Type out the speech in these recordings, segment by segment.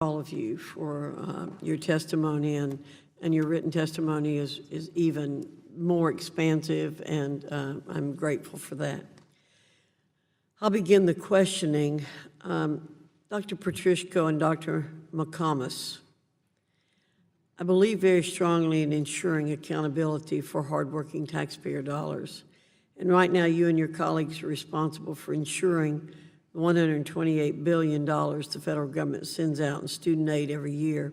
all of you for your testimony, and your written testimony is even more expansive, and I'm grateful for that. I'll begin the questioning. Dr. Petrushko and Dr. McComas, I believe very strongly in ensuring accountability for hardworking taxpayer dollars. And right now, you and your colleagues are responsible for ensuring the $128 billion the federal government sends out in student aid every year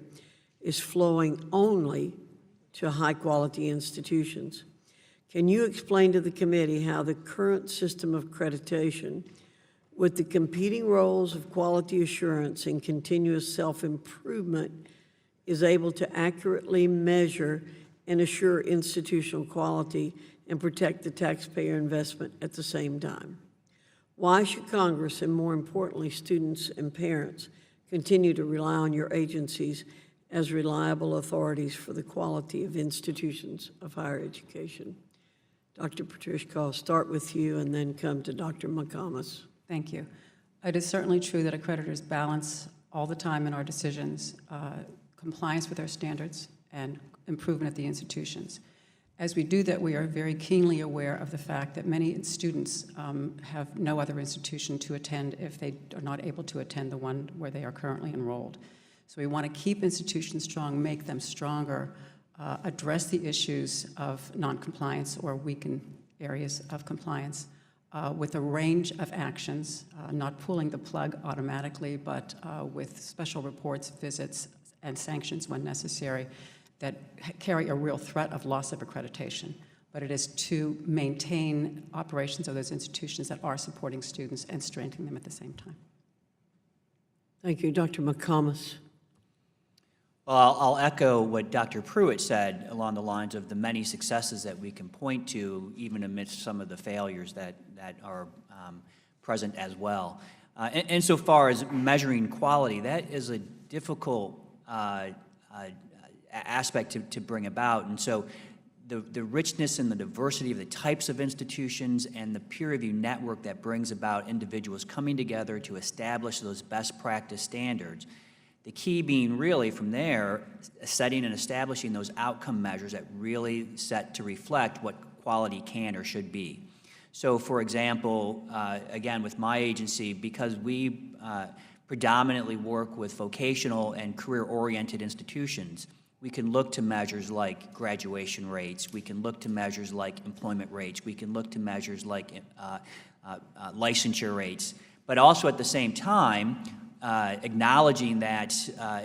is flowing only to high-quality institutions. Can you explain to the committee how the current system of accreditation, with the competing roles of quality assurance and continuous self-improvement, is able to accurately measure and assure institutional quality and protect the taxpayer investment at the same time? Why should Congress, and more importantly, students and parents, continue to rely on your agencies as reliable authorities for the quality of institutions of higher education? Dr. Petrushko, I'll start with you and then come to Dr. McComas. Thank you. It is certainly true that accreditors balance all the time in our decisions compliance with our standards and improvement at the institutions. As we do that, we are very keenly aware of the fact that many students have no other institution to attend if they are not able to attend the one where they are currently enrolled. So we want to keep institutions strong, make them stronger, address the issues of noncompliance or weaken areas of compliance with a range of actions, not pulling the plug automatically, but with special reports, visits, and sanctions when necessary that carry a real threat of loss of accreditation. But it is to maintain operations of those institutions that are supporting students and strengthening them at the same time. Thank you. Dr. McComas. Well, I'll echo what Dr. Pruitt said along the lines of the many successes that we can point to, even amidst some of the failures that are present as well. Insofar as measuring quality, that is a difficult aspect to bring about. And so the richness and the diversity of the types of institutions and the peer review network that brings about individuals coming together to establish those best practice standards. The key being really from there, setting and establishing those outcome measures that really set to reflect what quality can or should be. So for example, again, with my agency, because we predominantly work with vocational and career-oriented institutions, we can look to measures like graduation rates, we can look to measures like employment rates, we can look to measures like licensure rates, but also at the same time, acknowledging that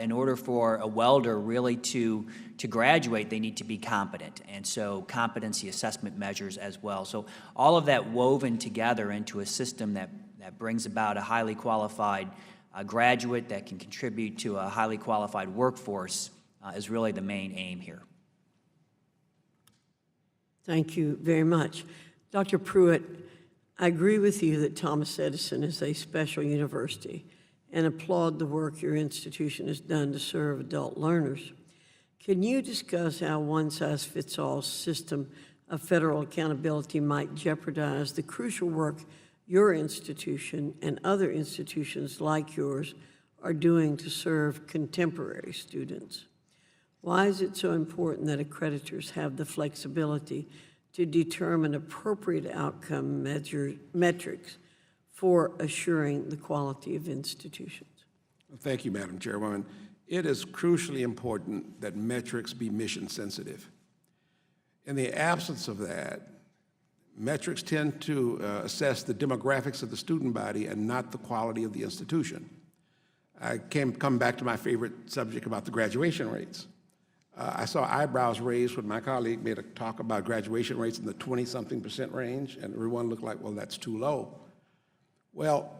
in order for a welder really to graduate, they need to be competent, and so competency assessment measures as well. So all of that woven together into a system that brings about a highly qualified graduate that can contribute to a highly qualified workforce is really the main aim here. Thank you very much. Dr. Pruitt, I agree with you that Thomas Edison is a special university and applaud the work your institution has done to serve adult learners. Can you discuss how one-size-fits-all system of federal accountability might jeopardize the crucial work your institution and other institutions like yours are doing to serve contemporary students? Why is it so important that accreditors have the flexibility to determine appropriate outcome metrics for assuring the quality of institutions? Thank you, Madam Chairwoman. It is crucially important that metrics be mission sensitive. In the absence of that, metrics tend to assess the demographics of the student body and not the quality of the institution. I come back to my favorite subject about the graduation rates. I saw eyebrows raised when my colleague made a talk about graduation rates in the 20-something% range, and everyone looked like, well, that's too low. Well,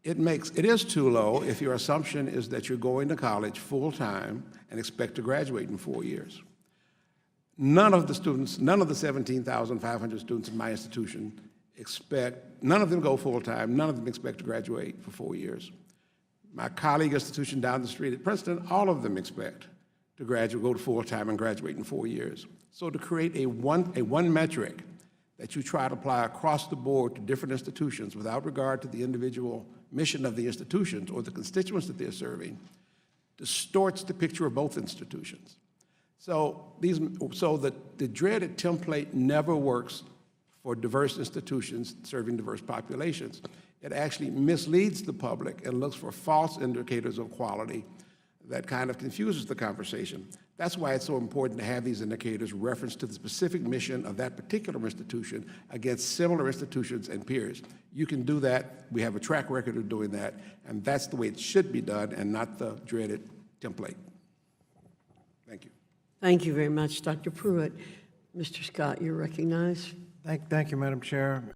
it is too low if your assumption is that you're going to college full-time and expect to graduate in 4 years. None of the 17,500 students in my institution none of them go full-time, none of them expect to graduate for 4 years. My colleague institution down the street at Princeton, all of them expect to go to full-time and graduate in 4 years. So to create a one metric that you try to apply across the board to different institutions without regard to the individual mission of the institutions or the constituents that they're serving distorts the picture of both institutions. So the dreaded template never works for diverse institutions serving diverse populations. It actually misleads the public and looks for false indicators of quality that kind of confuses the conversation. That's why it's so important to have these indicators reference to the specific mission of that particular institution against similar institutions and peers. You can do that. We have a track record of doing that, and that's the way it should be done and not the dreaded template. Thank you. Thank you very much, Dr. Pruitt. Mr. Scott, you're recognized. Thank you, Madam Chair.